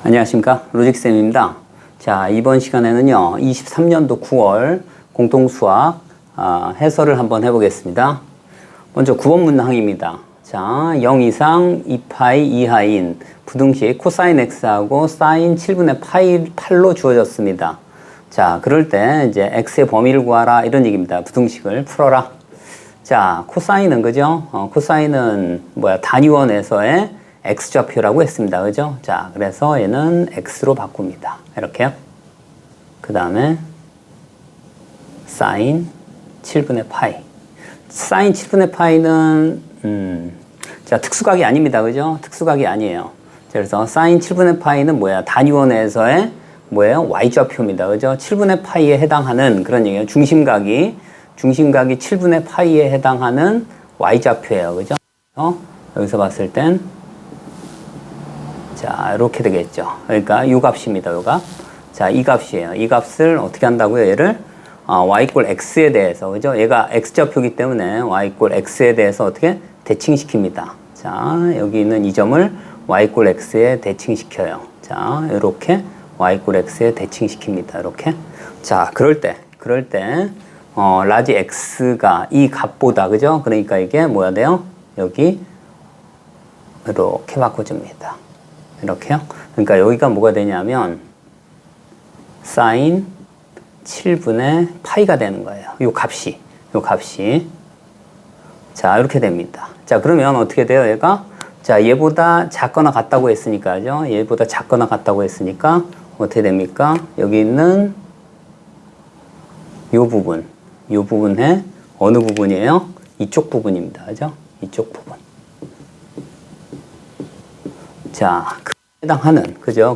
안녕하십니까, 로직쌤입니다. 자, 이번 시간에는요 23년도 9월 공통수학 해설을 한번 해보겠습니다. 먼저 9번 문항입니다. 자, 0 이상 2파이 이하인 부등식 코사인 x하고 사인 7분의 파이 8로 주어졌습니다. 자, 그럴 때 이제 x의 범위를 구하라 이런 얘기입니다. 부등식을 풀어라. 자, 코사인은 그죠? 코사인은 단위원에서의 x좌표라고 했습니다. 그죠? 자, 그래서 얘는 x로 바꿉니다. 이렇게요. 그 다음에 사인 7분의 파이. 사인 7분의 파이는 자, 특수각이 아닙니다. 그죠? 특수각이 아니에요. 그래서 사인 7분의 파이는 단위원에서의 y좌표입니다. 그죠? 7분의 파이에 해당하는 그런 얘기예요. 중심각이 7분의 파이에 해당하는 y좌표예요. 그죠? 여기서 봤을 땐 자, 이렇게 되겠죠. 그러니까 이 값입니다. 이 값. 자, 이 값이에요. 이 값을 어떻게 한다고요? 얘를 y = x에 대해서, 그죠? 얘가 x좌표이기 때문에 y = x에 대해서 어떻게 대칭시킵니다. 자, 여기 있는 이 점을 y = x에 대칭시켜요. 자, 이렇게 y = x에 대칭시킵니다. 이렇게. 자, 그럴 때 라지 x가 이 값보다, 그죠? 그러니까 이게 뭐야 돼요? 여기 이렇게 바꿔줍니다. 이렇게요. 그러니까 여기가 뭐가 되냐면 사인 7분의 파이가 되는 거예요. 요 값이. 자, 이렇게 됩니다. 자, 그러면 어떻게 돼요? 얘가 자, 얘보다 작거나 같다고 했으니까요. 얘보다 작거나 같다고 했으니까 어떻게 됩니까? 여기 있는 요 부분에 어느 부분이에요? 이쪽 부분입니다. 그죠? 이쪽 부분. 자,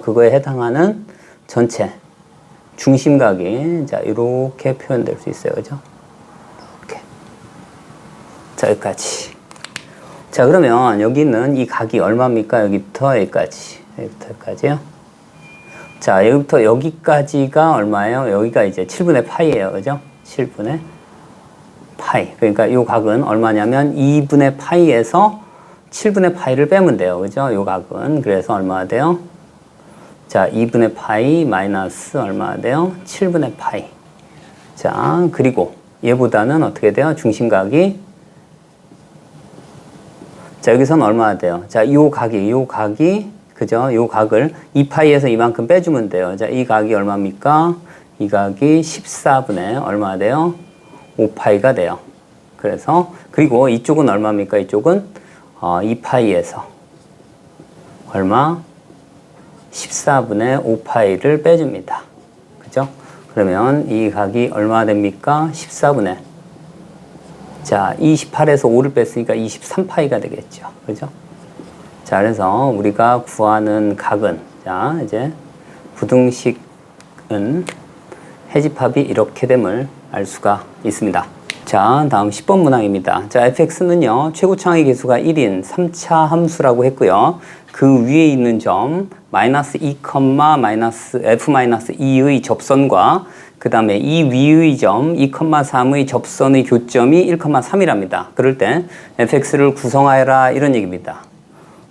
그거에 해당하는 전체 중심각이 자, 이렇게 표현될 수 있어요. 그죠? 이렇게. 자, 여기까지. 자, 그러면 여기 있는 이 각이 얼마입니까? 여기부터 여기까지요. 자, 여기부터 여기까지가 얼마예요? 여기가 이제 7분의 파이예요. 그죠? 7분의 파이. 그러니까 이 각은 얼마냐면 2분의 파이에서 7분의 파이를 빼면 돼요. 그죠? 요 각은. 그래서 얼마가 돼요? 자, 2분의 파이 마이너스 얼마가 돼요? 7분의 파이. 자, 그리고 얘보다는 어떻게 돼요? 중심각이. 자, 여기서는 얼마가 돼요? 자, 요 각이, 그죠? 요 각을 2파이에서 이만큼 빼주면 돼요. 자, 이 각이 얼마입니까? 이 각이 14분의 얼마가 돼요? 5파이가 돼요. 그래서, 그리고 이쪽은 얼마입니까? 이쪽은 2파이에서 얼마? 14분의 5파이를 빼줍니다. 그죠? 그러면 이 각이 얼마 됩니까? 14분의. 자, 28에서 5를 뺐으니까 23파이가 되겠죠. 그죠? 자, 그래서 우리가 구하는 각은, 자, 이제 부등식은 해집합이 이렇게 됨을 알 수가 있습니다. 자, 다음 10번 문항입니다. 자, fx는요, 최고차항의 계수가 1인 3차 함수라고 했고요. 그 위에 있는 점, 마이너스 2, f-2의 접선과 그 다음에 이 위의 점, 2,3의 접선의 교점이 1,3이랍니다. 그럴 때 fx를 구성하여라 이런 얘기입니다.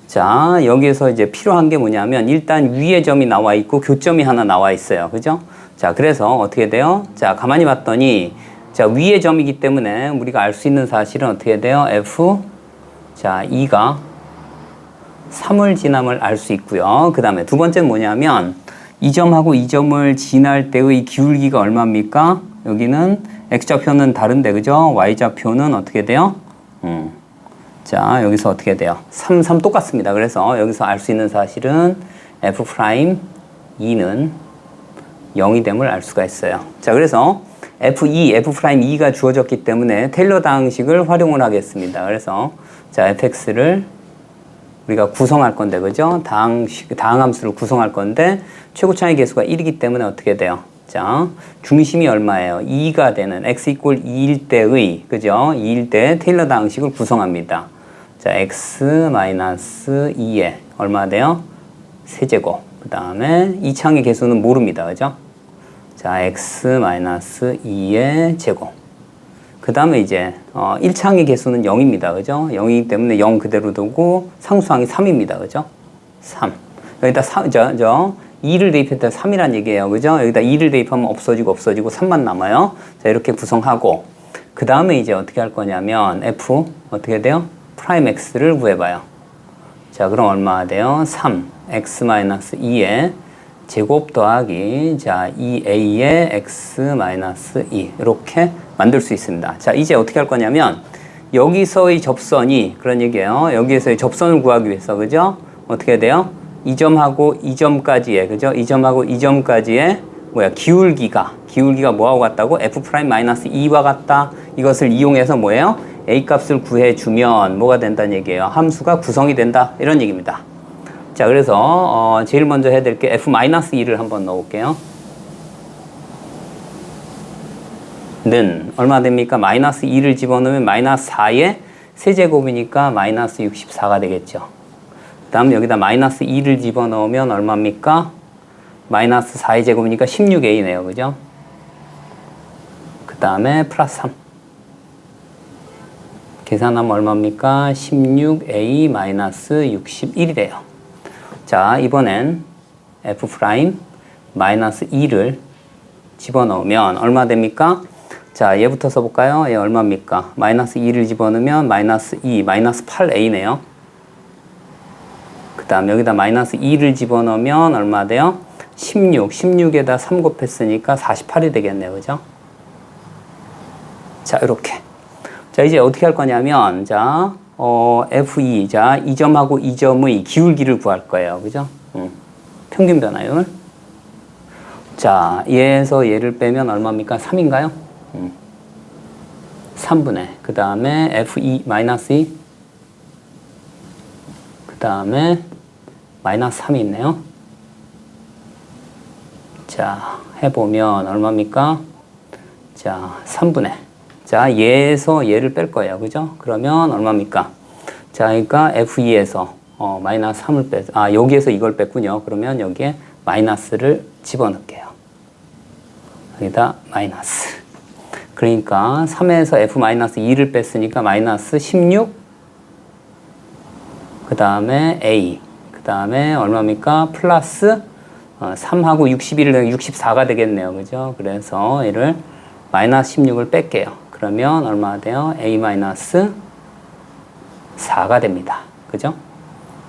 자, 여기에서 이제 필요한 게 뭐냐면 일단 위에 점이 나와 있고 교점이 하나 나와 있어요. 그죠? 자, 그래서 어떻게 돼요? 자, 가만히 봤더니 자, 위의 점이기 때문에 우리가 알 수 있는 사실은 어떻게 돼요? f, 자, 2가 3을 지남을 알 수 있고요. 그 다음에 두 번째는 뭐냐면 이 점하고 이 점을 지날 때의 기울기가 얼마입니까? 여기는 x좌표는 다른데, 그죠? y좌표는 어떻게 돼요? 자, 여기서 어떻게 돼요? 3, 3 똑같습니다. 그래서 여기서 알 수 있는 사실은 f'2는 0이 됨을 알 수가 있어요. 자, 그래서 f'2가 주어졌기 때문에 테일러 방식을 활용을 하겠습니다. 그래서 자, fx를 우리가 구성할 건데, 그죠? 다항함수를 구성할 건데 최고차항의 계수가 1이기 때문에 어떻게 돼요? 자, 중심이 얼마예요? 2가 되는 x = 2일 때의, 그죠? 2일 때 테일러 방식을 구성합니다. 자, x-2에 얼마 돼요? 세제곱. 그 다음에 이 창의 계수는 모릅니다. 그죠? 자, x-2의 제곱. 그 다음에 이제 1창의 개수는 0입니다. 그죠? 0이기 때문에 0 그대로 두고 상수항이 3입니다. 그죠? 3. 여기다 2를 대입했다 3이란 얘기예요. 그죠? 여기다 2를 대입하면 없어지고 3만 남아요. 자, 이렇게 구성하고 그 다음에 이제 어떻게 할 거냐면 f 어떻게 돼요? 프라임 x를 구해봐요. 자, 그럼 얼마가 돼요? 3 x-2의 제곱 더하기 자 2a의 x-2 이렇게 만들 수 있습니다. 자, 이제 어떻게 할 거냐면 여기서의 접선이 그런 얘기예요. 여기에서의 접선을 구하기 위해서 그죠? 어떻게 돼요? 이 점하고 이 점까지의 그죠? 이 점하고 이 점까지의 기울기가 뭐하고 같다고? f'-2와 같다. 이것을 이용해서 뭐예요? a 값을 구해주면 뭐가 된다는 얘기예요? 함수가 구성이 된다. 이런 얘기입니다. 자, 그래서 제일 먼저 해야 될 게 f-2를 한번 넣어볼게요. 는 얼마 됩니까? 마이너스 2를 집어넣으면 마이너스 4의 세제곱이니까 마이너스 64가 되겠죠. 그 다음 여기다 마이너스 2를 집어넣으면 얼마입니까? 마이너스 4의 제곱이니까 16a네요. 그죠? 그 다음에 플러스 3. 계산하면 얼마입니까? 16a 마이너스 61이래요. 자, 이번엔 f 프라임 마이너스 2를 집어넣으면 얼마 됩니까? 자, 얘부터 써볼까요? 얘 얼마입니까? 마이너스 2를 집어넣으면 마이너스 2, 마이너스 8a네요. 그 다음 여기다 마이너스 2를 집어넣으면 얼마 돼요? 16에다 3 곱했으니까 48이 되겠네요. 그죠? 자, 이렇게. 자, 이제 어떻게 할 거냐면, 자, F2, 자, 이 점하고 이 점의 기울기를 구할 거예요. 그죠? 평균 변화율. 자, 얘에서 얘를 빼면 얼마입니까? 3인가요? 3분의. 그 다음에 F2 마이너스 2. 그 다음에 마이너스 3이 있네요. 자, 해보면 얼마입니까? 자, 3분의. 자, 얘에서 얘를 뺄 거예요. 그죠? 그러면 얼마입니까? 자, 그러니까 F2에서 마이너스 3을 여기에서 이걸 뺐군요. 그러면 여기에 마이너스를 집어넣을게요. 여기다 마이너스. 그러니까 3에서 F-2를 뺐으니까 마이너스 16. 그 다음에 A. 그 다음에 얼마입니까? 플러스 3하고 61을 64가 되겠네요. 그죠? 그래서 얘를 마이너스 16을 뺄게요. 그러면 얼마가 돼요? A 마이너스 4가 됩니다. 그죠?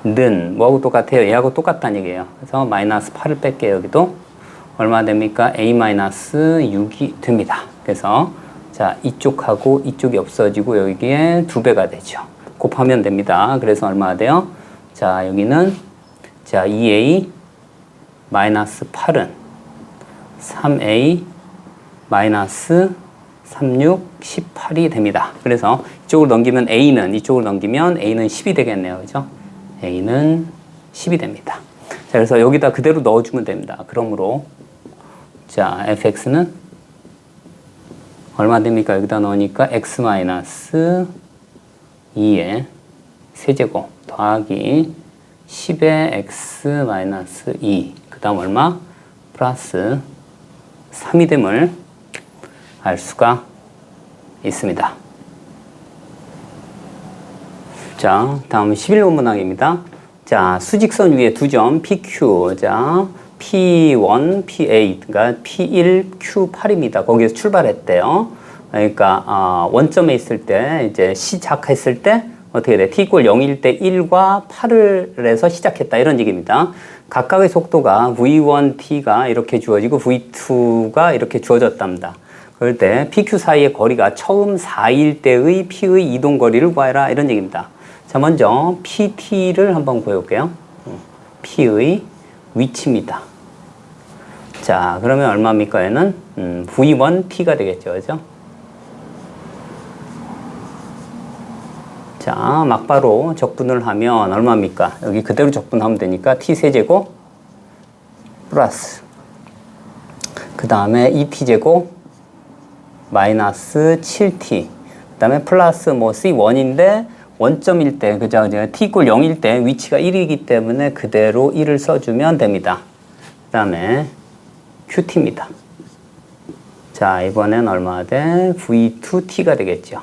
는 뭐하고 똑같아요? 얘하고 똑같다는 얘기예요. 그래서 마이너스 8을 뺄게요. 여기도 얼마 됩니까? A 마이너스 6이 됩니다. 그래서 자, 이쪽하고 이쪽이 없어지고 여기에 2배가 되죠. 곱하면 됩니다. 그래서 얼마가 돼요? 자, 여기는 자 2A 마이너스 8은 3A 마이너스 36, 18이 됩니다. 그래서 이쪽으로 넘기면 A는 10이 되겠네요. 그죠? A는 10이 됩니다. 자, 그래서 여기다 그대로 넣어주면 됩니다. 그러므로 자, fx는 얼마 됩니까? 여기다 넣으니까 x-2의 세제곱 더하기 10의 x-2 그 다음 얼마? 플러스 3이 됨을 알 수가 있습니다. 자, 다음 11번 문항입니다. 자, 수직선 위에 두 점 PQ, 자, P1, P8, 그러니까 P1, Q8입니다. 거기에서 출발했대요. 그러니까 원점에 있을 때 이제 시작했을 때 어떻게 돼? T = 0일 때 1과 8을 해서 시작했다 이런 얘기입니다. 각각의 속도가 V1T가 이렇게 주어지고 V2가 이렇게 주어졌답니다. 그럴 때 PQ 사이의 거리가 처음 4일 때의 P의 이동 거리를 구하라 이런 얘기입니다. 자, 먼저 PT를 한번 구해볼게요. P의 위치입니다. 자, 그러면 얼마입니까? 얘는 V1T가 되겠죠. 그죠? 자, 막바로 적분을 하면 얼마입니까? 여기 그대로 적분하면 되니까 T세제곱 플러스 그 다음에 2T제곱 마이너스 7T 그 다음에 플러스 C1인데 원점일 때, 그죠? T = 0일 때 위치가 1이기 때문에 그대로 1을 써주면 됩니다. 그 다음에 QT입니다. 자, 이번엔 얼마 돼? V2T가 되겠죠.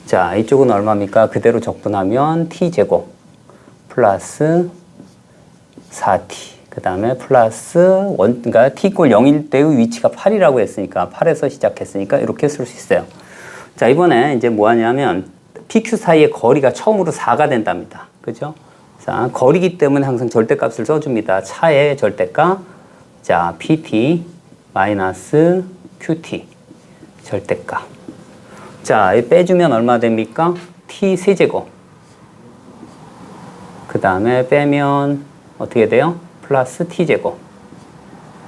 자, 이쪽은 얼마입니까? 그대로 적분하면 T제곱 플러스 4t. 그 다음에 플러스 그러니까 t 이퀄 0일 때의 위치가 8이라고 했으니까 8에서 시작했으니까 이렇게 쓸 수 있어요. 자, 이번에 이제 뭐 하냐면 PQ 사이의 거리가 처음으로 4가 된답니다. 그죠? 자, 거리기 때문에 항상 절대값을 써줍니다. 차의 절대값. 자, PT 마이너스 QT. 절대값. 자, 빼주면 얼마 됩니까? T 세제곱. 그 다음에 빼면 어떻게 돼요? 플러스 T제곱.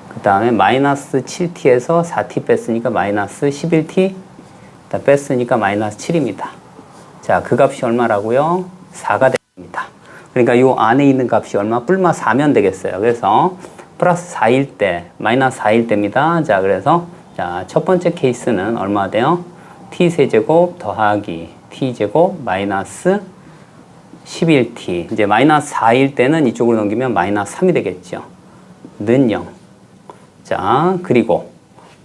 그 다음에 마이너스 7T에서 4T 뺐으니까 마이너스 11T. 뺐으니까 마이너스 7입니다. 자, 그 값이 얼마라고요? 4가 됩니다. 그러니까 이 안에 있는 값이 얼마? 뿔마 4면 되겠어요. 그래서 플러스 4일 때, 마이너스 4일 때입니다. 자, 그래서 자, 첫 번째 케이스는 얼마 돼요? T세제곱 더하기 T제곱 마이너스 11T. 이제 마이너스 4일 때는 이쪽으로 넘기면 마이너스 3이 되겠죠. 는 0. 자, 그리고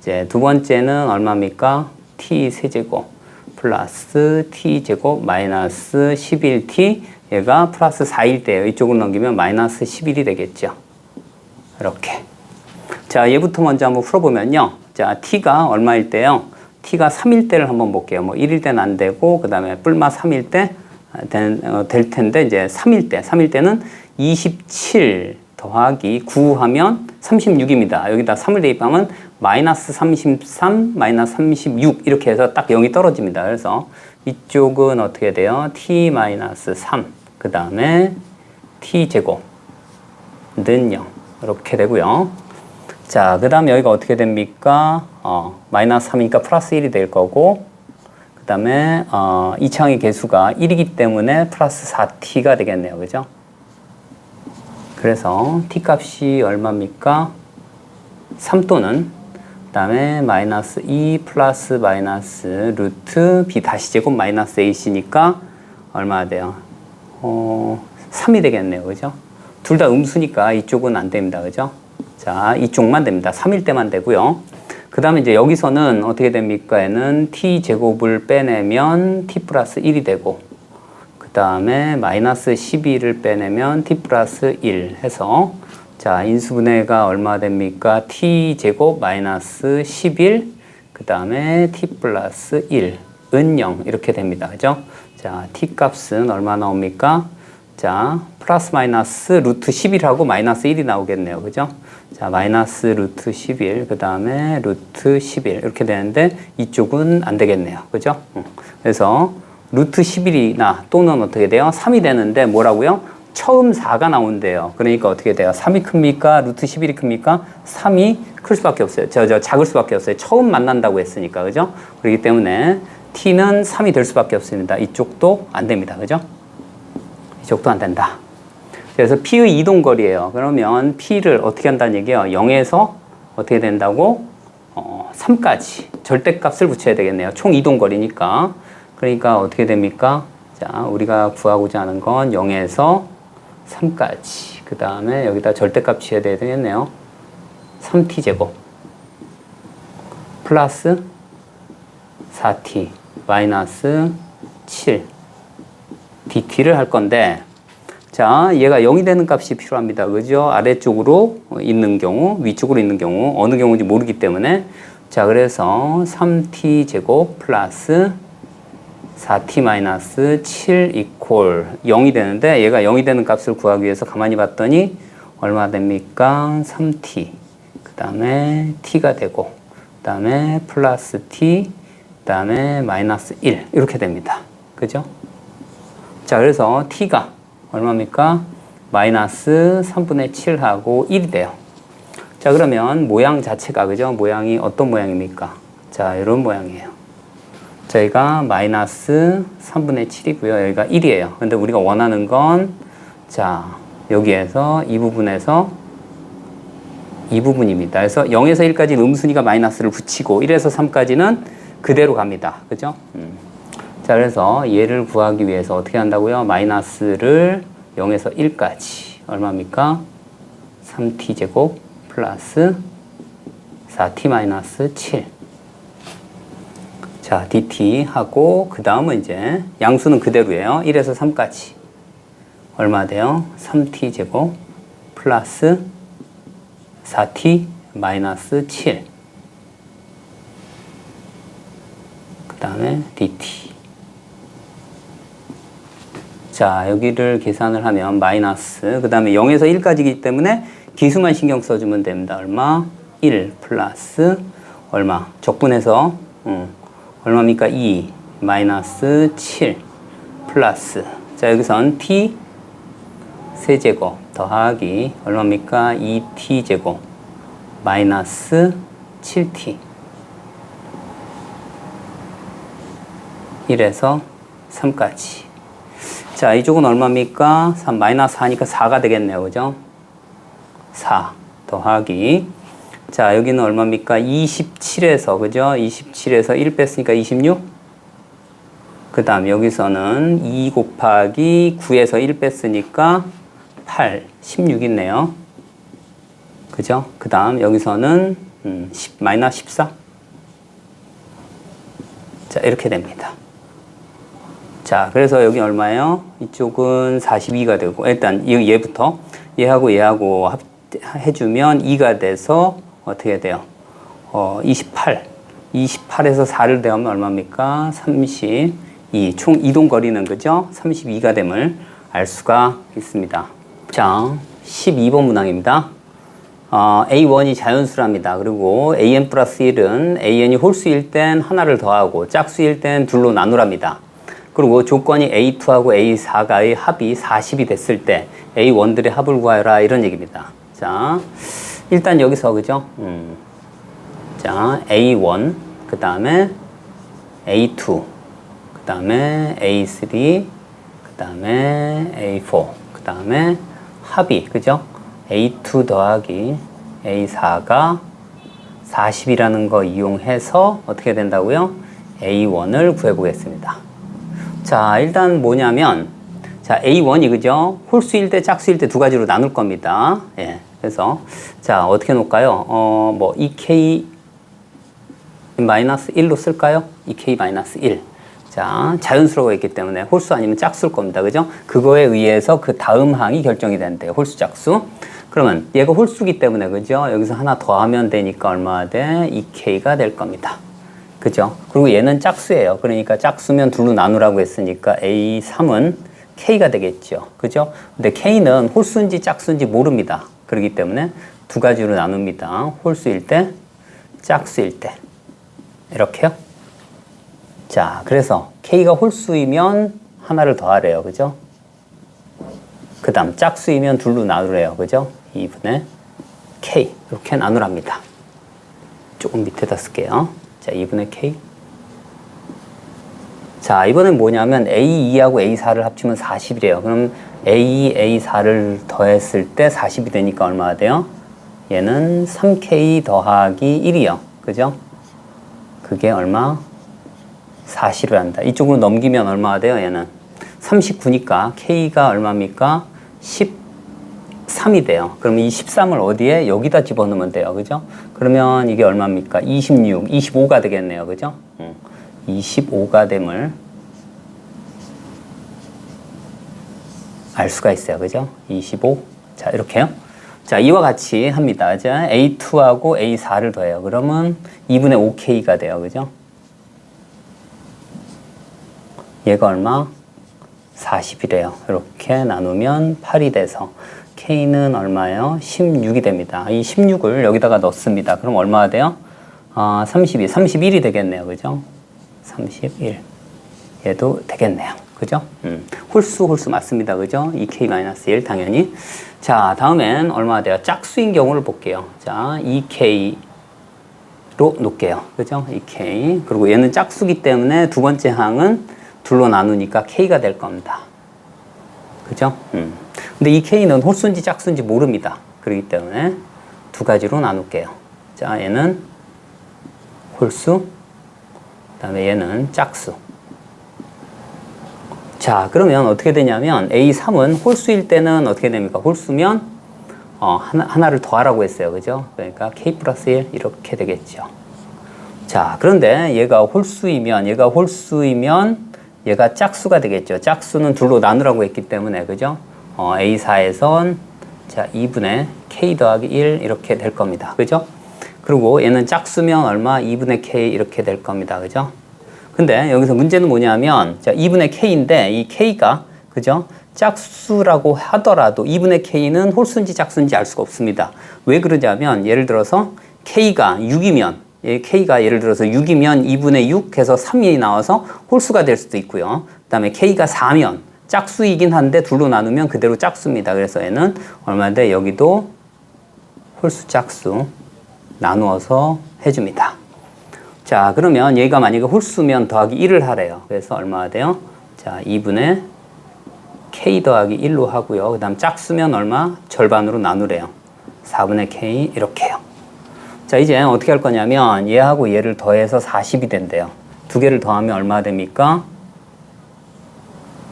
이제 두 번째는 얼마입니까? T세제곱 플러스 T제곱 마이너스 11T. 얘가 플러스 4일 때예요. 이쪽으로 넘기면 마이너스 11이 되겠죠. 이렇게. 자, 얘부터 먼저 한번 풀어보면요. 자, T가 얼마일 때요? T가 3일 때를 한번 볼게요. 뭐 1일 때는 안 되고, 그 다음에 뿔마 3일 때 될 텐데, 이제 3일 때는 27 더하기 9 하면 36입니다. 여기다 3을 대입하면 마이너스 33, 마이너스 36 이렇게 해서 딱 0이 떨어집니다. 그래서 이쪽은 어떻게 돼요? T 마이너스 3, 그 다음에 T제곱 는 0 이렇게 되고요. 자, 그 다음에 여기가 어떻게 됩니까? 마이너스 3이니까 플러스 1이 될 거고, 그 다음에 이 창의 개수가 1이기 때문에 플러스 4t가 되겠네요. 그죠? 그래서 t 값이 얼마입니까? 3 또는 그 다음에 마이너스 2 플러스 마이너스 루트 b 다시 제곱 마이너스 ac니까 얼마나 돼요? 3이 되겠네요. 그죠? 둘 다 음수니까 이쪽은 안 됩니다. 그죠? 자, 이쪽만 됩니다. 3일 때만 되고요. 그 다음에 이제 여기서는 어떻게 됩니까? 얘는 t제곱을 빼내면 t 플러스 1이 되고, 그 다음에 마이너스 12를 빼내면 t 플러스 1 해서, 자, 인수분해가 얼마 됩니까? t제곱 마이너스 11, 그 다음에 t 플러스 1, 은 0 이렇게 됩니다. 그죠? 자, t 값은 얼마 나옵니까? 자, 플러스 마이너스 루트 11하고 마이너스 1이 나오겠네요. 그죠? 자, 마이너스 루트 11, 그 다음에 루트 11 이렇게 되는데 이쪽은 안 되겠네요. 그죠? 그래서 루트 11이나 또는 어떻게 돼요? 3이 되는데 뭐라고요? 처음 4가 나온대요. 그러니까 어떻게 돼요? 3이 큽니까? 루트 11이 큽니까? 3이 클 수밖에 없어요. 작을 수밖에 없어요. 처음 만난다고 했으니까. 그죠? 그렇기 때문에 t는 3이 될 수밖에 없습니다. 이쪽도 안 됩니다. 그죠? 이쪽도 안 된다. 그래서 P의 이동거리예요. 그러면 P를 어떻게 한다는 얘기예요? 0에서 어떻게 된다고? 3까지 절대값을 붙여야 되겠네요. 총 이동거리니까. 그러니까 어떻게 됩니까? 자, 우리가 구하고자 하는 건 0에서 3까지. 그 다음에 여기다 절대값 취해야 되겠네요. 3t제곱 플러스 4t 마이너스 7 dt를 할 건데, 자, 얘가 0이 되는 값이 필요합니다. 그죠? 아래쪽으로 있는 경우, 위쪽으로 있는 경우, 어느 경우인지 모르기 때문에. 자, 그래서 3t제곱 플러스 4t 마이너스 7 이퀄 0이 되는데, 얘가 0이 되는 값을 구하기 위해서 가만히 봤더니 얼마 됩니까? 3t. 그 다음에 t가 되고, 그 다음에 플러스 t, 그 다음에 마이너스 1. 이렇게 됩니다. 그죠? 자, 그래서 t가 얼마입니까? 마이너스 3분의 7하고 1이 돼요. 자, 그러면 모양 자체가, 그죠? 모양이 어떤 모양입니까? 자, 이런 모양이에요. 저희가 마이너스 3분의 7이고요. 여기가 1이에요. 근데 우리가 원하는 건, 자, 여기에서 이 부분에서 이 부분입니다. 그래서 0에서 1까지는 음순위가 마이너스를 붙이고 1에서 3까지는 그대로 갑니다. 그죠? 자, 그래서 얘를 구하기 위해서 어떻게 한다고요? 마이너스를 0에서 1까지 얼마입니까? 3t제곱 플러스 4t 마이너스 7. 자, dt 하고 그 다음은 이제 양수는 그대로예요. 1에서 3까지 얼마 돼요? 3t 제곱 플러스 4t 마이너스 7. 그 다음에 dt. 자, 여기를 계산을 하면 마이너스, 그 다음에 0에서 1까지이기 때문에 기수만 신경 써주면 됩니다. 얼마? 1 플러스 얼마? 적분해서 얼마입니까? 2 마이너스 7 플러스, 자, 여기선 t 세제곱 더하기 얼마입니까? 2t 제곱 마이너스 7t 1에서 3까지. 자, 이쪽은 얼마입니까? 3 마이너스 4니까 4가 되겠네요. 그죠? 4 더하기, 자, 여기는 얼마입니까? 27에서, 그죠? 27에서 1 뺐으니까 26. 그 다음 여기서는 2 곱하기 9에서 1 뺐으니까 8, 16 있네요. 그죠? 그 다음 여기서는 마이너스 14. 자, 이렇게 됩니다. 자, 그래서 여기 얼마예요? 이쪽은 42가 되고, 일단 얘부터 얘하고 해주면 2가 돼서 어떻게 돼요? 28. 28에서 4를 더하면 얼마입니까? 32. 총 이동 거리는, 그죠? 32가 됨을 알 수가 있습니다. 자, 12번 문항입니다. A1이 자연수랍니다. 그리고 AN 플러스 1은 AN이 홀수일 땐 하나를 더하고 짝수일 땐 둘로 나누랍니다. 그리고 조건이 A2하고 A4가의 합이 40이 됐을 때 A1들의 합을 구하여라, 이런 얘기입니다. 자, 일단 여기서, 그죠? 자, A1, 그 다음에 A2, 그 다음에 A3, 그 다음에 A4, 그 다음에 합이, 그죠? A2 더하기 A4가 40이라는 거 이용해서 어떻게 된다고요? A1을 구해보겠습니다. 자, 일단 뭐냐면, 자, A1이, 그죠? 홀수일 때, 짝수일 때 두 가지로 나눌 겁니다. 예. 그래서, 자, 어떻게 놓을까요? 2K 마이너스 1로 쓸까요? 2K 마이너스 1. 자, 자연수라고 했기 때문에 홀수 아니면 짝수일 겁니다. 그죠? 그거에 의해서 그 다음 항이 결정이 된대요. 홀수, 짝수. 그러면 얘가 홀수기 때문에, 그죠? 여기서 하나 더하면 되니까 얼마가 돼? 2K가 될 겁니다. 그죠? 그리고 얘는 짝수예요. 그러니까 짝수면 둘로 나누라고 했으니까 A3은 K가 되겠죠. 그죠? 근데 K는 홀수인지 짝수인지 모릅니다. 그렇기 때문에 두 가지로 나눕니다. 홀수일 때, 짝수일 때. 이렇게요. 자, 그래서 K가 홀수이면 하나를 더하래요. 그죠? 그 다음 짝수이면 둘로 나누래요. 그죠? 2분의 K. 이렇게 나누랍니다. 조금 밑에다 쓸게요. 자, 2분의 K. 자, 이번엔 뭐냐면 A2하고 A4를 합치면 40이래요. 그럼 A2, A4를 더했을 때 40이 되니까 얼마가 돼요? 얘는 3K 더하기 1이요. 그죠? 그게 얼마? 40을 한다. 이쪽으로 넘기면 얼마가 돼요? 얘는 39니까 K가 얼마입니까? 13이 돼요. 그럼 이 13을 어디에? 여기다 집어넣으면 돼요. 그죠? 그러면 이게 얼마입니까? 26, 25가 되겠네요. 그죠? 25가 됨을 알 수가 있어요. 그죠? 25. 자, 이렇게요. 자, 이와 같이 합니다. 자, A2하고 A4를 더해요. 그러면 2분의 5K가 돼요. 그죠? 얘가 얼마? 40이래요. 이렇게 나누면 8이 돼서 K는 얼마예요? 16이 됩니다. 이 16을 여기다가 넣습니다. 그럼 얼마가 돼요? 31이 되겠네요. 그죠? 31. 얘도 되겠네요. 그죠? 홀수 맞습니다. 그죠? 2K-1 당연히. 자, 다음엔 얼마가 돼요? 짝수인 경우를 볼게요. 자, 2K로 놓을게요. 그죠? 2K. 그리고 얘는 짝수기 때문에 두 번째 항은 둘로 나누니까 K가 될 겁니다. 그죠? 근데 이 K는 홀수인지 짝수인지 모릅니다. 그렇기 때문에 두 가지로 나눌게요. 자, 얘는 홀수, 그 다음에 얘는 짝수. 자, 그러면 어떻게 되냐면 A3은 홀수일 때는 어떻게 됩니까? 홀수면 하나를 더하라고 했어요. 그죠? 그러니까 K 플러스 1 이렇게 되겠죠. 자, 그런데 얘가 홀수이면 얘가 짝수가 되겠죠. 짝수는 둘로 나누라고 했기 때문에, 그죠? A4에선 자 2분의 K 더하기 1 이렇게 될 겁니다. 그죠? 그리고 얘는 짝수면 얼마? 2분의 K 이렇게 될 겁니다. 그죠? 근데 여기서 문제는 뭐냐면 자 2분의 K인데 이 K가 그죠? 짝수라고 하더라도 2분의 K는 홀수인지 짝수인지 알 수가 없습니다. 왜 그러냐면 예를 들어서 K가 6이면 K가 예를 들어서 6이면 2분의 6 해서 3이 나와서 홀수가 될 수도 있고요. 그 다음에 K가 4면 짝수이긴 한데 둘로 나누면 그대로 짝수입니다. 그래서 얘는 얼마인데 여기도 홀수 짝수 나누어서 해줍니다. 자 그러면 얘가 만약에 홀수면 더하기 1을 하래요. 그래서 얼마가 돼요? 자 2분의 K 더하기 1로 하고요. 그 다음 짝수면 얼마? 절반으로 나누래요. 4분의 K 이렇게요. 자 이제 어떻게 할 거냐면 얘하고 얘를 더해서 40이 된대요. 두 개를 더하면 얼마 됩니까?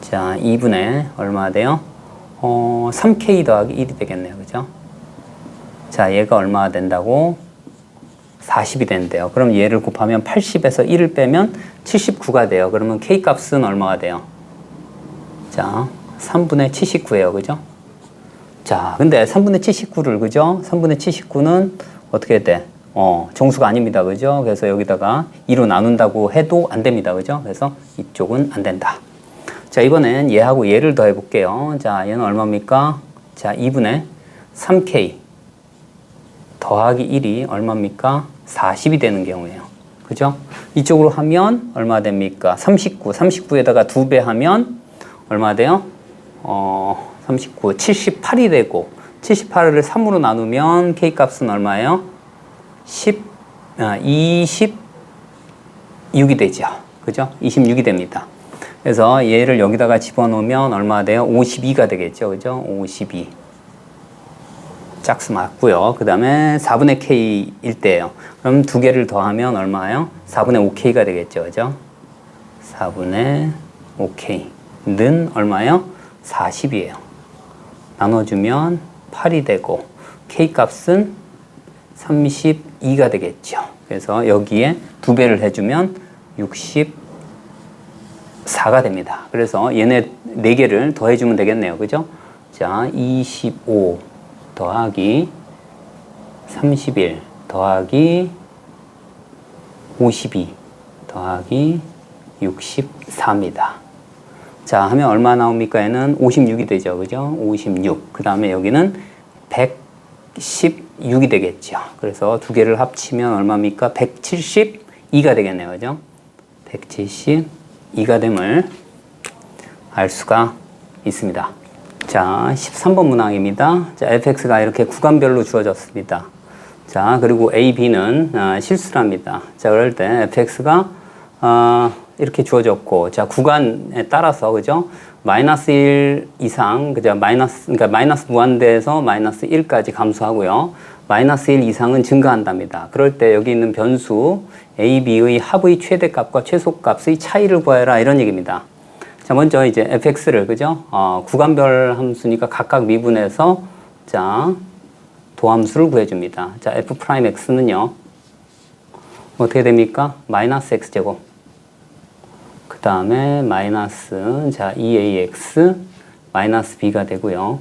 자 2분의 얼마 돼요? 3K 더하기 1이 되겠네요. 그죠? 자 얘가 얼마가 된다고? 40이 된대요. 그럼 얘를 곱하면 80에서 1을 빼면 79가 돼요. 그러면 K 값은 얼마가 돼요? 자 3분의 79예요. 그죠? 자, 근데 3분의 79를, 그죠? 3분의 79는 어떻게 돼? 정수가 아닙니다. 그죠? 그래서 여기다가 2로 나눈다고 해도 안 됩니다. 그죠? 그래서 이쪽은 안 된다. 자, 이번엔 얘하고 얘를 더해 볼게요. 자, 얘는 얼마입니까? 자, 2분의 3K 더하기 1이 얼마입니까? 40이 되는 경우예요. 그죠? 이쪽으로 하면 얼마 됩니까? 39. 39에다가 2배 하면 얼마 돼요? 39, 78이 되고 78을 3으로 나누면 K 값은 얼마예요? 26이 되죠. 그죠? 26이 됩니다. 그래서 얘를 여기다가 집어넣으면 얼마 돼요? 52가 되겠죠. 그죠? 52. 짝수 맞고요. 그 다음에 4분의 K일 때예요. 그럼 두 개를 더하면 얼마예요? 4분의 5K가 되겠죠. 그죠? 4분의 5K는 얼마예요? 40이에요. 나눠주면 8이 되고 K 값은 32가 되겠죠. 그래서 여기에 두 배를 해주면 64가 됩니다. 그래서 얘네 네 개를 더해주면 되겠네요. 그죠? 자, 25 더하기 31 더하기 52 더하기 64입니다. 자, 하면 얼마 나옵니까? 얘는 56이 되죠. 그죠? 56. 그 다음에 여기는 116이 되겠죠. 그래서 두 개를 합치면 얼마입니까? 172가 되겠네요. 그죠? 172가 됨을 알 수가 있습니다. 자, 13번 문항입니다. 자, fx가 이렇게 구간별로 주어졌습니다. 자, 그리고 a, b는 실수랍니다. 자, 그럴 때 fx가 이렇게 주어졌고, 자, 구간에 따라서, 그죠? 마이너스 1 이상, 그죠? 그러니까 마이너스 무한대에서 마이너스 1까지 감소하고요. 마이너스 1 이상은 증가한답니다. 그럴 때 여기 있는 변수 A, B의 합의 최대값과 최소값의 차이를 구해라 이런 얘기입니다. 자, 먼저 이제 fx를, 그죠? 구간별 함수니까 각각 미분해서, 자, 도함수를 구해줍니다. 자, f'x는요, 어떻게 됩니까? 마이너스 x제곱. 그 다음에 마이너스, 자, 2ax 마이너스 b가 되고요.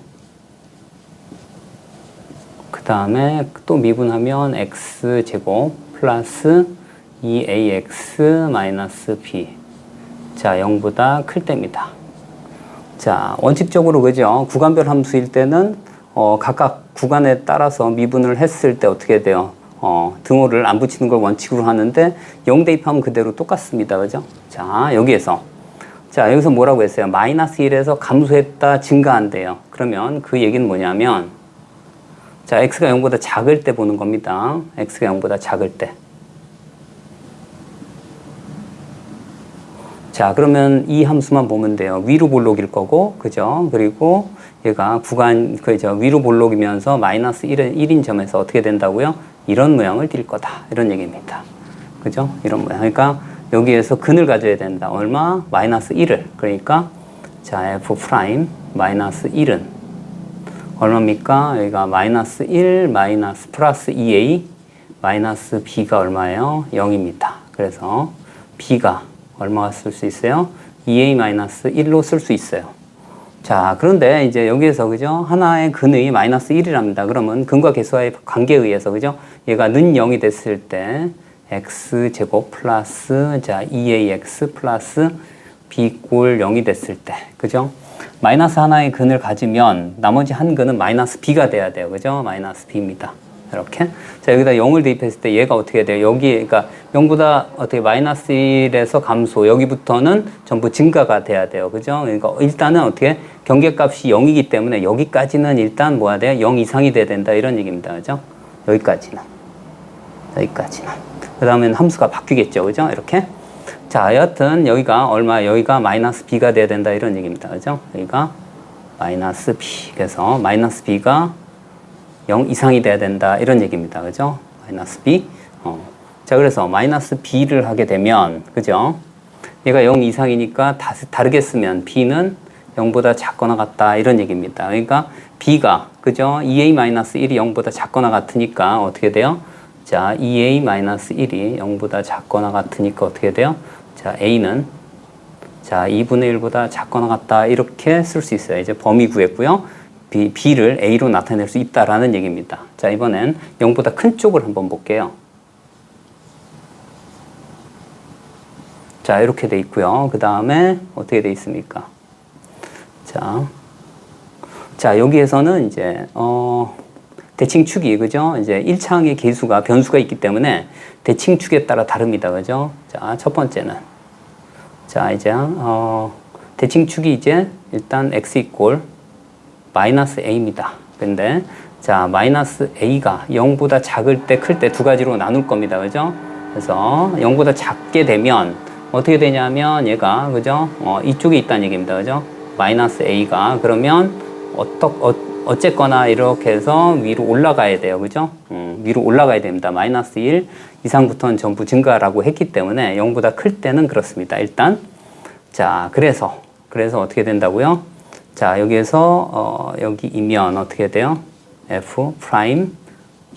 그 다음에 또 미분하면 x제곱 플러스 2ax 마이너스 b. 자, 0보다 클 때입니다. 자, 원칙적으로, 그죠? 구간별 함수일 때는 각각 구간에 따라서 미분을 했을 때 어떻게 돼요? 등호를 안 붙이는 걸 원칙으로 하는데 0 대입하면 그대로 똑같습니다. 그죠? 자, 여기서 뭐라고 했어요? 마이너스 1에서 감소했다, 증가한대요. 그러면 그 얘기는 뭐냐면, 자, x가 0보다 작을 때 보는 겁니다. x가 0보다 작을 때. 자, 그러면 이 함수만 보면 돼요. 위로 볼록일 거고, 그죠? 그리고 얘가 구간, 그죠? 위로 볼록이면서 마이너스 1인 점에서 어떻게 된다고요? 이런 모양을 띌 거다. 이런 얘기입니다. 그죠? 이런 모양. 그러니까 여기에서 근을 가져야 된다. 얼마? 마이너스 1을. 그러니까, 자, f 프라임 마이너스 1은 얼마입니까? 여기가 마이너스 1 마이너스 플러스 2a 마이너스 b가 얼마예요? 0입니다. 그래서 b가 얼마가 쓸 수 있어요? 2a 마이너스 1로 쓸 수 있어요. 자, 그런데 이제 여기에서, 그죠? 하나의 근의 마이너스 1이랍니다. 그러면 근과 개수와의 관계에 의해서, 그죠? 얘가 는 0이 됐을 때, x제곱 플러스, 자, 2ax 플러스 b 꼴 0이 됐을 때, 그죠? 마이너스 하나의 근을 가지면 나머지 한 근은 마이너스 b가 돼야 돼요. 그죠? 마이너스 b입니다. 이렇게. 자, 여기다 0을 대입했을 때 얘가 어떻게 돼요? 여기, 그러니까 0보다 어떻게 마이너스 1에서 감소, 여기부터는 전부 증가가 돼야 돼요. 그죠? 그러니까 일단은 어떻게 경계값이 0이기 때문에 여기까지는 일단 뭐야 돼요? 0 이상이 돼야 된다. 이런 얘기입니다. 그죠? 여기까지는. 그 다음엔 함수가 바뀌겠죠. 그죠? 이렇게. 자, 여하튼 여기가 얼마, 여기가 마이너스 b가 돼야 된다. 이런 얘기입니다. 그죠? 여기가 마이너스 b. 그래서 마이너스 b가 0 이상이 돼야 된다. 이런 얘기입니다. 그죠? 마이너스 b. 자, 그래서 마이너스 b를 하게 되면, 그죠? 얘가 0 이상이니까 다르게 쓰면 b는 0보다 작거나 같다. 이런 얘기입니다. 그러니까 b가, 그죠? 2a-1이 0보다 작거나 같으니까 어떻게 돼요? 자, 2a-1이 0보다 작거나 같으니까 어떻게 돼요? 자, a는 자, 2분의 1보다 작거나 같다. 이렇게 쓸 수 있어요. 이제 범위 구했고요. b를 a로 나타낼 수 있다라는 얘기입니다. 자, 이번엔 0보다 큰 쪽을 한번 볼게요. 자, 이렇게 돼 있고요. 그 다음에 어떻게 돼 있습니까? 자, 여기에서는 이제 대칭축이, 그죠? 이제 1차항의 개수가 변수가 있기 때문에 대칭축에 따라 다릅니다. 그죠? 자, 첫 번째는 자, 이제 대칭축이 이제 일단 x 이꼴 마이너스 a입니다. 근데 자, 마이너스 a가 0보다 작을 때, 클 때 두 가지로 나눌 겁니다. 그죠? 그래서 0보다 작게 되면 어떻게 되냐면 얘가, 그죠? 이쪽에 있다는 얘기입니다. 그죠? 마이너스 a가 그러면 어쨌거나 이렇게 해서 위로 올라가야 돼요. 그죠? 위로 올라가야 됩니다. 마이너스 1 이상부터는 전부 증가라고 했기 때문에 0보다 클 때는 그렇습니다. 일단 자, 그래서 어떻게 된다고요? 자, 여기에서 여기이면 어떻게 돼요? f 프라임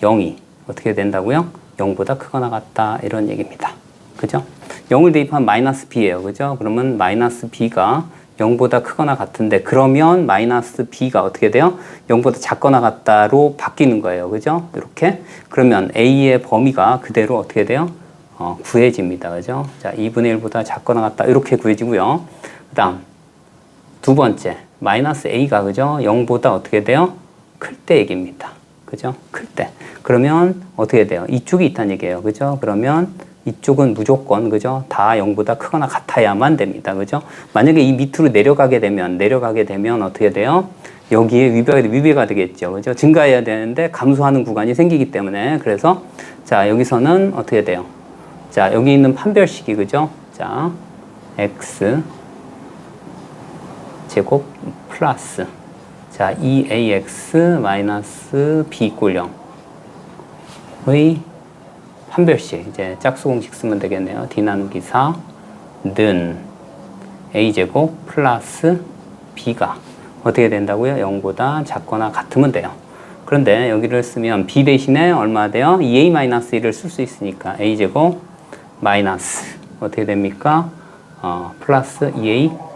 0이 어떻게 된다고요? 0보다 크거나 같다. 이런 얘기입니다. 그죠? 0을 대입하면 마이너스 b예요. 그죠? 그러면 마이너스 b가 0보다 크거나 같은데, 그러면 마이너스 b가 어떻게 돼요? 0보다 작거나 같다로 바뀌는 거예요. 그죠? 이렇게. 그러면 a의 범위가 그대로 어떻게 돼요? 구해집니다. 그죠? 자, 2분의 1보다 작거나 같다. 이렇게 구해지고요. 그 다음, 두 번째, 마이너스 a가, 그죠? 0보다 어떻게 돼요? 클 때 얘기입니다. 그죠? 클 때. 그러면 어떻게 돼요? 이쪽이 있다는 얘기예요. 그죠? 그러면 이쪽은 무조건, 그죠? 다 0보다 크거나 같아야만 됩니다. 그죠? 만약에 이 밑으로 내려가게 되면 어떻게 돼요? 여기에 위배가 되겠죠. 그죠? 증가해야 되는데 감소하는 구간이 생기기 때문에. 그래서 자, 여기서는 어떻게 돼요? 자, 여기 있는 판별식이, 그죠? 자, x 제곱 플러스 자, 2ax 마이너스 b 꼴 0의 판별식, 이제 짝수 공식 쓰면 되겠네요. d 나누기 4 는 a제곱 플러스 b가 어떻게 된다고요? 0보다 작거나 같으면 돼요. 그런데 여기를 쓰면 b 대신에 얼마 돼요? 2a-1을 쓸 수 있으니까 a제곱 마이너스 어떻게 됩니까? 플러스 2a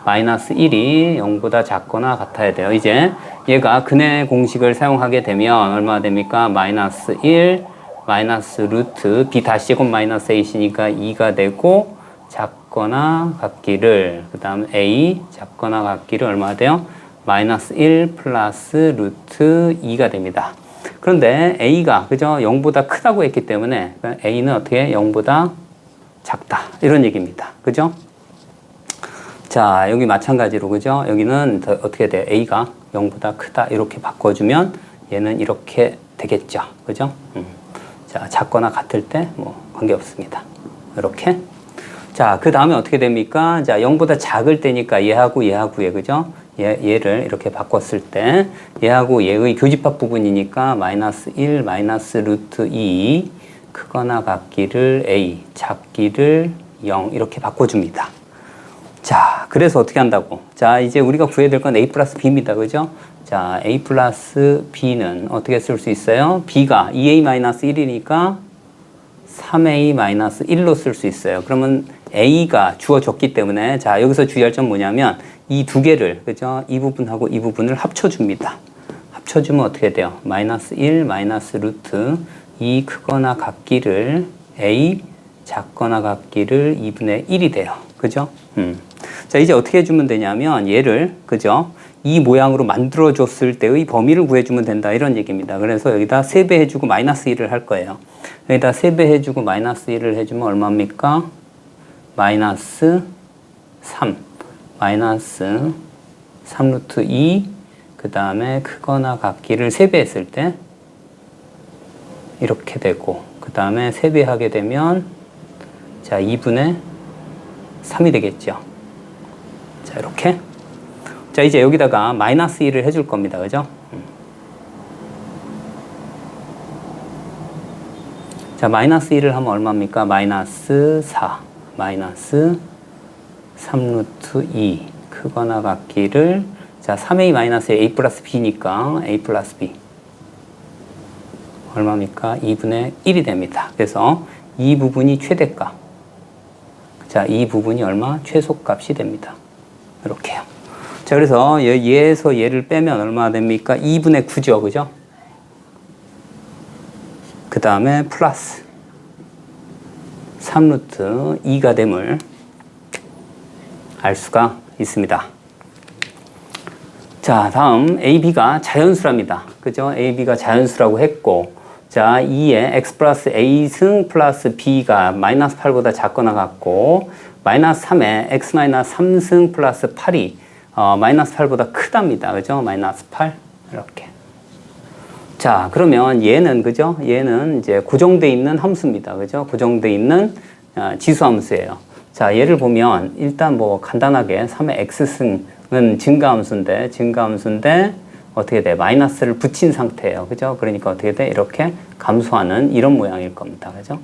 마이너스 1이 0보다 작거나 같아야 돼요. 이제 얘가 근의 공식을 사용하게 되면 얼마 됩니까? 마이너스 1 마이너스 루트 b 다시 제곱 마이너스 a시니까 2가 되고, 작거나 같기를, 그 다음 a 작거나 같기를 얼마 돼요? 마이너스 1 플러스 루트 2가 됩니다. 그런데 a가, 그죠? 0보다 크다고 했기 때문에 a는 어떻게 0보다 작다. 이런 얘기입니다. 그죠? 자, 여기 마찬가지로, 그죠? 여기는 어떻게 돼요? a가 0보다 크다. 이렇게 바꿔주면 얘는 이렇게 되겠죠. 그죠? 자, 작거나 같을 때 뭐 관계없습니다. 이렇게. 자, 그 다음에 어떻게 됩니까? 자, 0보다 작을 때니까 얘하고 얘, 그죠? 얘를 이렇게 바꿨을 때 얘하고 얘의 교집합 부분이니까 마이너스 1 마이너스 루트 2 크거나 같기를 a 작기를 0 이렇게 바꿔줍니다. 자, 그래서 어떻게 한다고? 자, 이제 우리가 구해야 될 건 a 플러스 b입니다. 그죠? 자, a 플러스 b는 어떻게 쓸 수 있어요? b가 2a-1이니까 3a-1로 쓸 수 있어요. 그러면 a가 주어졌기 때문에, 자, 여기서 주의할 점 뭐냐면 이 두 개를, 그죠? 이 부분하고 이 부분을 합쳐줍니다. 합쳐주면 어떻게 돼요? 마이너스 1, 마이너스 루트 2 크거나 같기를 a 작거나 같기를 2분의 1이 돼요. 그죠? 자, 이제 어떻게 해주면 되냐면 얘를, 그죠? 이 모양으로 만들어줬을 때의 범위를 구해주면 된다. 이런 얘기입니다. 그래서 여기다 3배 해주고 마이너스 1을 할 거예요. 여기다 3배 해주고 마이너스 1을 해주면 얼마입니까? 마이너스 3. 마이너스 3 루트 2. 그 다음에 크거나 같기를 3배 했을 때 이렇게 되고, 그 다음에 3배 하게 되면 자 2분의 3이 되겠죠. 자 이렇게. 자 이제 여기다가 마이너스 1을 해줄 겁니다. 그죠? 자 마이너스 1을 하면 얼마입니까? 마이너스 4 마이너스 3 루트 2 크거나 같기를 자 3a 마이너스 a 플러스 b니까 a 플러스 b 얼마입니까? 2분의 1이 됩니다. 그래서 이 부분이 최대값. 자, 이 부분이 얼마? 최소값이 됩니다. 이렇게요. 자, 그래서 얘에서 얘를 빼면 얼마나 됩니까? 2분의 9죠. 그죠? 그 다음에 플러스 3 루트 2가 됨을 알 수가 있습니다. 자, 다음 AB가 자연수랍니다. 그죠? AB가 자연수라고 했고, 자, 2에 x 플러스 a승 플러스 b가 마이너스 8보다 작거나 같고, 마이너스 3에 x 마이너스 3승 플러스 8이 마이너스 8보다 크답니다. 그죠? 마이너스 8. 이렇게. 자, 그러면 얘는, 그죠? 얘는 이제 고정되어 있는 함수입니다. 그죠? 고정되어 있는 지수 함수예요. 자, 얘를 보면 일단 뭐 간단하게 3의 x승은 증가함수인데 어떻게 돼? 마이너스를 붙인 상태예요. 그죠? 그러니까 어떻게 돼? 이렇게 감소하는 이런 모양일 겁니다. 그죠?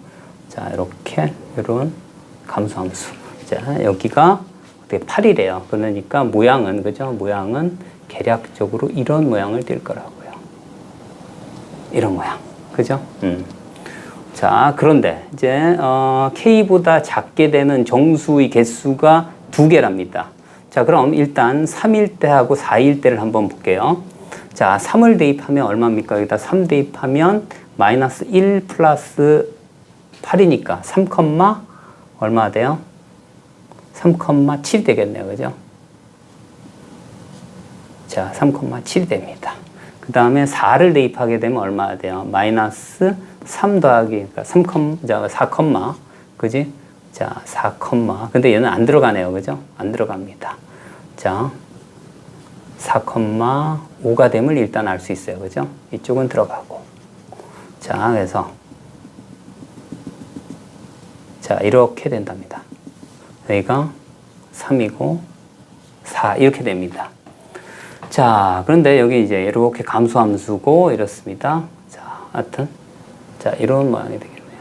자, 이렇게 이런 감소함수. 자, 여기가 어떻게 8이래요. 그러니까 모양은, 그죠? 모양은 계략적으로 이런 모양을 띌 거라고요. 이런 모양. 그죠? 자, 그런데 이제 k보다 작게 되는 정수의 개수가 2개랍니다. 자, 그럼 일단 3일 때하고 4일 때를 한번 볼게요. 자, 3을 대입하면 얼마입니까? 여기다 3 대입하면 마이너스 1 플러스 8이니까 3, 얼마 돼요? 3,7 되겠네요. 그죠? 자, 3,7이 됩니다. 그 다음에 4를 대입하게 되면 얼마나 돼요? 마이너스 3 더하기, 그러니까 4, 그지? 자, 4, 근데 얘는 안 들어가네요. 그죠? 안 들어갑니다. 자, 4,5가 됨을 일단 알 수 있어요. 그죠? 이쪽은 들어가고. 자, 그래서 자, 이렇게 된답니다. 여기가 3이고 4 이렇게 됩니다. 자, 그런데 여기 이제 이렇게 감소함수고 이렇습니다. 자, 하여튼 자, 이런 모양이 되겠네요.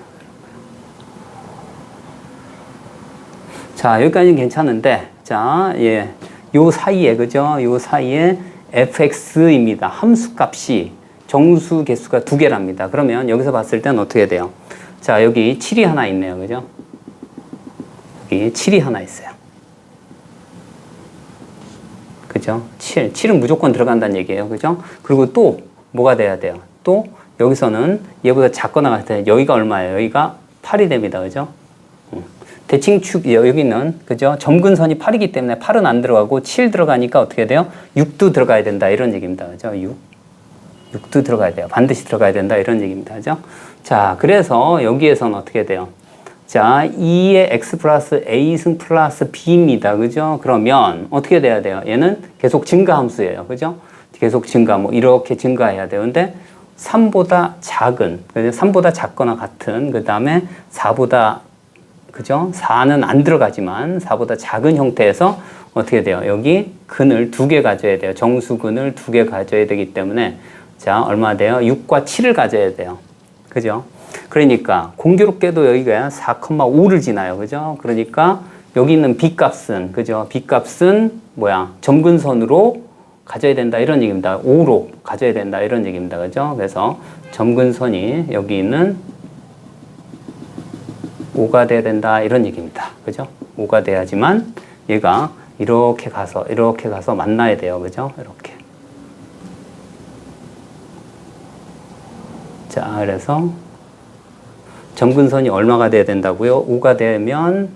자, 여기까지는 괜찮은데 자, 예. 요 사이에, 그죠? 요 사이에 fx입니다. 함수값이 정수 개수가 2개랍니다. 그러면 여기서 봤을 때는 어떻게 돼요? 자, 여기 7이 하나 있네요. 그죠? 여기 7이 하나 있어요. 그죠? 7은 무조건 들어간다는 얘기예요. 그죠? 그리고 또 뭐가 돼야 돼요? 또 여기서는 얘보다 작거나 같아요. 여기가 얼마예요? 여기가 8이 됩니다. 그죠? 대칭축 여기는 그죠? 점근선이 8이기 때문에 8은 안 들어가고 7 들어가니까 어떻게 돼요? 6도 들어가야 된다 이런 얘기입니다. 그죠? 6도 들어가야 돼요. 반드시 들어가야 된다 이런 얘기입니다. 그죠? 자, 그래서 여기에서는 어떻게 돼요? 자, 2의 x 플러스 a승 플러스 b입니다. 그죠? 그러면 어떻게 돼야 돼요? 얘는 계속 증가함수예요. 그죠? 계속 증가, 뭐 이렇게 증가해야 돼요. 근데 3보다 작은, 3보다 작거나 같은, 그 다음에 4보다, 그죠? 4는 안 들어가지만 4보다 작은 형태에서 어떻게 돼요? 여기 근을 2개 가져야 돼요. 정수근을 2개 가져야 되기 때문에 자, 얼마 돼요? 6과 7을 가져야 돼요. 그죠? 그러니까 공교롭게도 여기가 4,5를 지나요. 그죠? 그러니까 여기 있는 b값은, 그죠? b값은 뭐야? 점근선으로 가져야 된다 이런 얘기입니다. 5로 가져야 된다 이런 얘기입니다. 그죠? 그래서 점근선이 여기 있는 5가 돼야 된다 이런 얘기입니다. 그죠? 5가 돼야지만 얘가 이렇게 가서 만나야 돼요. 그죠? 이렇게. 자, 그래서 점근선이 얼마가 돼야 된다고요? 5가 되면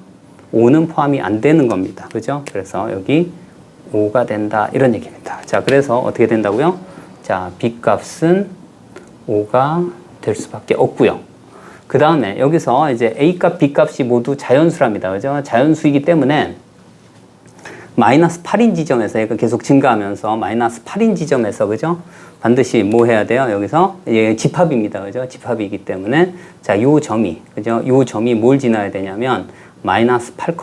5는 포함이 안 되는 겁니다. 그죠? 그래서 여기 5가 된다. 이런 얘기입니다. 자, 그래서 어떻게 된다고요? 자, B 값은 5가 될 수밖에 없고요. 그 다음에 여기서 이제 A 값, B 값이 모두 자연수랍니다. 그죠? 자연수이기 때문에 마이너스 8인 지점에서 얘가 계속 증가하면서 마이너스 8인 지점에서 그죠? 반드시 뭐 해야 돼요? 여기서 예, 집합입니다. 그죠? 집합이기 때문에 자, 요 점이 그죠? 요 점이 뭘 지나야 되냐면 마이너스 8,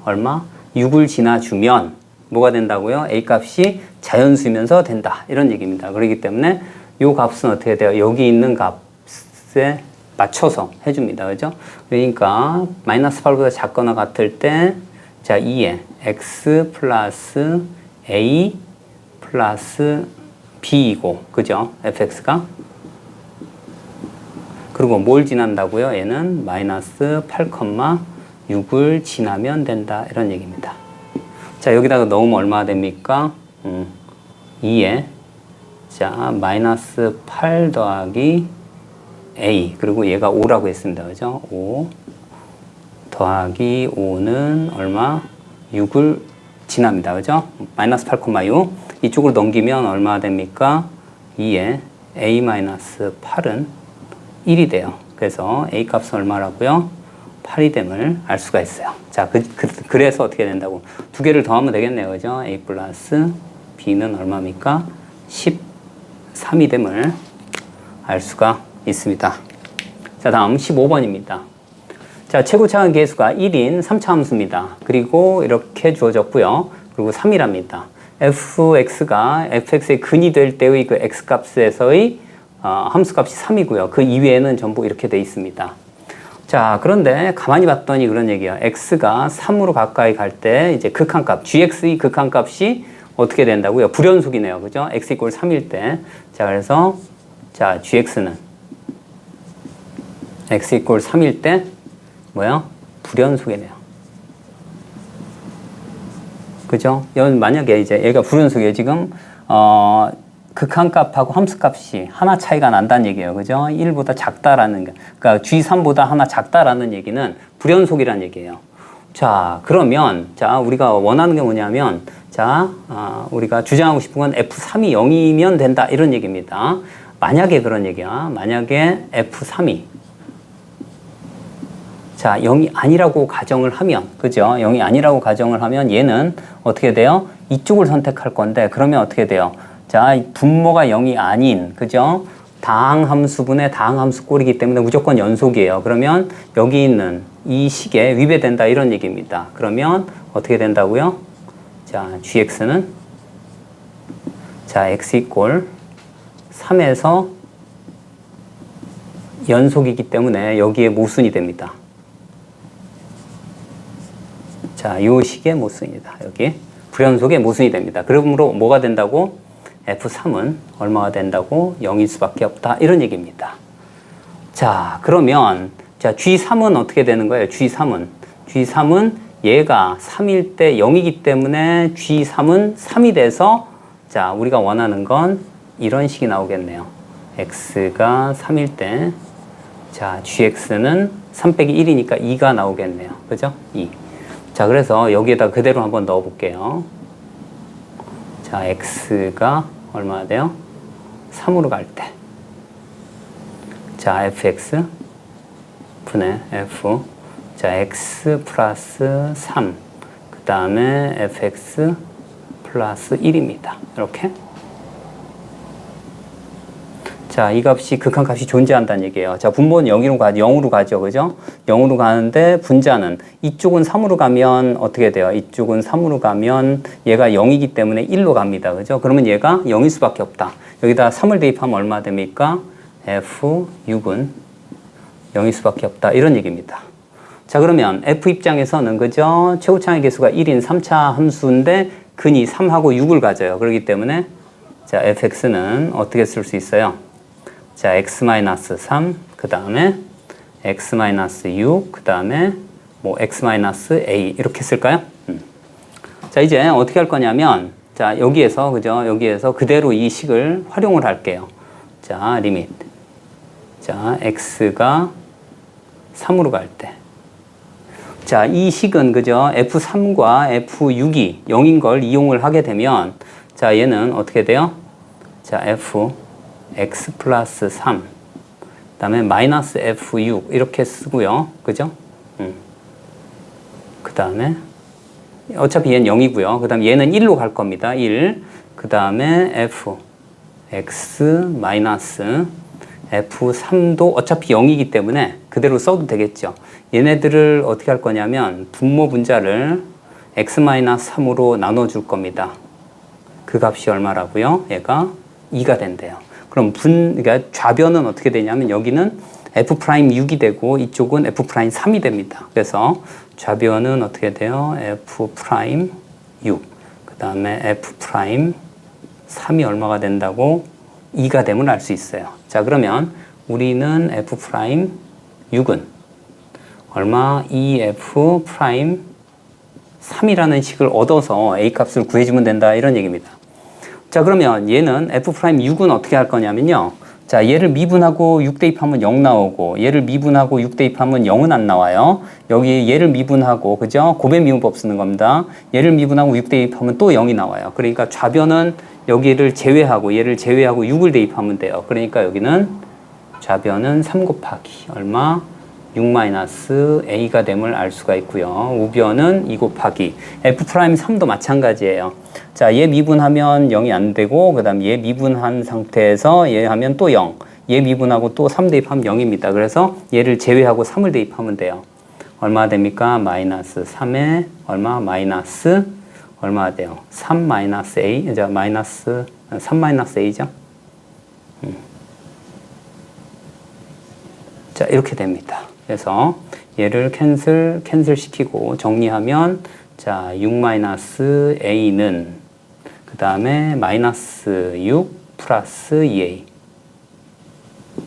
얼마? 6을 지나주면 뭐가 된다고요? A 값이 자연수이면서 된다. 이런 얘기입니다. 그렇기 때문에 요 값은 어떻게 돼요? 여기 있는 값에 맞춰서 해줍니다. 그죠? 그러니까 마이너스 8보다 작거나 같을 때 자, 2에 x 플러스 a 플러스 b이고 그죠? fx가 그리고 뭘 지난다고요? 얘는 마이너스 8, 6을 지나면 된다. 이런 얘기입니다. 자, 여기다가 넣으면 얼마가 됩니까? 2에 자, 마이너스 8 더하기 a 그리고 얘가 5라고 했습니다. 그죠? 5 더하기 5는 얼마? 6을 지납니다. 그죠? 마이너스 8, 6 이쪽으로 넘기면 얼마가 됩니까? 2에 a 마이너스 8은 1이 돼요. 그래서 a 값은 얼마라고요? 8이 됨을 알 수가 있어요. 자, 그래서 어떻게 된다고? 두 개를 더하면 되겠네요. 그죠? a 플러스 b는 얼마입니까? 13이 됨을 알 수가 있습니다. 자, 다음 15번입니다. 자, 최고차항 계수가 1인 3차 함수입니다. 그리고 이렇게 주어졌고요. 그리고 3이랍니다. fx가 fx의 근이 될 때의 그 x값에서의 함수값이 3이고요. 그 이외에는 전부 이렇게 돼 있습니다. 자, 그런데 가만히 봤더니 그런 얘기야. x가 3으로 가까이 갈 때 이제 극한값, gx의 극한값이 어떻게 된다고요? 불연속이네요. 그죠? x 이퀄 3일 때. 자, 그래서 자, gx는 x 이퀄 3일 때 뭐야? 불연속이네요. 그죠? 만약에 이제 얘가 불연속이에요. 지금 극한값하고 함수값이 하나 차이가 난다는 얘기예요. 그죠? 1보다 작다라는 게. 그러니까 G3보다 하나 작다라는 얘기는 불연속이라는 얘기예요. 자, 그러면 자, 우리가 원하는 게 뭐냐면 자, 우리가 주장하고 싶은 건 F3이 0이면 된다. 이런 얘기입니다. 만약에 그런 얘기야. 만약에 F3이 자, 0이 아니라고 가정을 하면, 그죠? 0이 아니라고 가정을 하면 얘는 어떻게 돼요? 이쪽을 선택할 건데, 그러면 어떻게 돼요? 자, 분모가 0이 아닌, 그죠? 다항함수분의 다항함수 꼴이기 때문에 무조건 연속이에요. 그러면 여기 있는 이 식에 위배된다, 이런 얘기입니다. 그러면 어떻게 된다고요? 자, gx는 자, x 이꼴 3에서 연속이기 때문에 여기에 모순이 됩니다. 자, 요 식의 모순이다. 여기 불연속의 모순이 됩니다. 그러므로 뭐가 된다고? F3은 얼마가 된다고? 0일 수밖에 없다. 이런 얘기입니다. 자, 그러면 자, G3은 어떻게 되는 거예요? G3은 얘가 3일 때 0이기 때문에 G3은 3이 돼서 자, 우리가 원하는 건 이런 식이 나오겠네요. X가 3일 때 자, GX는 3 빼기 1이니까 2가 나오겠네요. 그죠? 2. 자, 그래서 여기에다 그대로 한번 넣어 볼게요. 자, X가 얼마나 돼요? 3으로 갈 때. 자, fx 분의 f. 자, x 플러스 3. 그 다음에 fx 플러스 1입니다. 이렇게. 자, 이 값이 극한값이 존재한다는 얘기예요. 자, 분모는 0으로 가죠. 그죠? 0으로 가는데 분자는 이쪽은 3으로 가면 어떻게 돼요? 이쪽은 3으로 가면 얘가 0이기 때문에 1로 갑니다. 그죠? 그러면 얘가 0일 수밖에 없다. 여기다 3을 대입하면 얼마 됩니까? F6은 0일 수밖에 없다. 이런 얘기입니다. 자, 그러면 F 입장에서는 그죠? 최고차항의 개수가 1인 3차 함수인데 근이 3하고 6을 가져요. 그렇기 때문에 자, fx는 어떻게 쓸 수 있어요? 자, x-3, 그 다음에 x-6, 그 다음에 뭐 x-a 이렇게 쓸까요? 자, 이제 어떻게 할 거냐면, 자, 여기에서, 그죠? 여기에서 그대로 이 식을 활용을 할게요. 자, 리밋. 자, x가 3으로 갈 때. 자, 이 식은, 그죠? f3과 f6이 0인 걸 이용을 하게 되면, 자, 얘는 어떻게 돼요? 자, f, x 플러스 3. 그 다음에 마이너스 f6. 이렇게 쓰고요. 그죠? 그 다음에, 어차피 얘는 0이고요. 그 다음에 얘는 1로 갈 겁니다. 1. 그 다음에 f, x 마이너스 f3도 어차피 0이기 때문에 그대로 써도 되겠죠. 얘네들을 어떻게 할 거냐면 분모 분자를 x-3으로 나눠줄 겁니다. 그 값이 얼마라고요? 얘가 2가 된대요. 그럼 그러니까 좌변은 어떻게 되냐면 여기는 f'6이 되고 이쪽은 f'3이 됩니다. 그래서 좌변은 어떻게 돼요? f'6. 그 다음에 f'3이 얼마가 된다고? 2가 되면 알 수 있어요. 자, 그러면 우리는 f'6은 얼마? 2f'3이라는 식을 얻어서 a 값을 구해주면 된다. 이런 얘기입니다. 자, 그러면 얘는 f'6은 어떻게 할 거냐면요. 자, 얘를 미분하고 6 대입하면 0 나오고 얘를 미분하고 6 대입하면 0은 안 나와요. 여기 얘를 미분하고, 그죠? 곱의 미분법 쓰는 겁니다. 얘를 미분하고 6 대입하면 또 0이 나와요. 그러니까 좌변은 여기를 제외하고 얘를 제외하고 6을 대입하면 돼요. 그러니까 여기는 좌변은 3 곱하기 얼마? 6-a가 됨을 알 수가 있고요. 우변은 2 곱하기 f'3도 마찬가지예요. 자, 얘 미분하면 0이 안 되고 그 다음 얘 미분한 상태에서 얘 하면 또 0. 얘 미분하고 또 3 대입하면 0입니다. 그래서 얘를 제외하고 3을 대입하면 돼요. 얼마 됩니까? 마이너스 3에 얼마? 마이너스 얼마가 돼요? 3 마이너스 a. 자, 마이너스 3 마이너스 a죠. 자, 이렇게 됩니다. 그래서 얘를 캔슬 시키고 정리하면 자, 6-a는 그 다음에 마이너스 6 플러스 2a.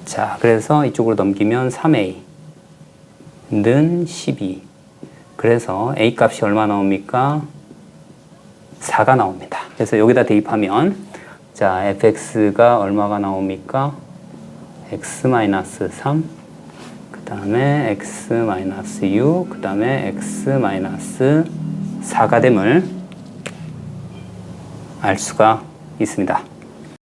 자, 그래서 이쪽으로 넘기면 3a는 12. 그래서 a 값이 얼마 나옵니까? 4가 나옵니다. 그래서 여기다 대입하면 자, fx가 얼마가 나옵니까? x-3, 그 다음에 x-6, 그 다음에 x-4가 됨을 알 수가 있습니다.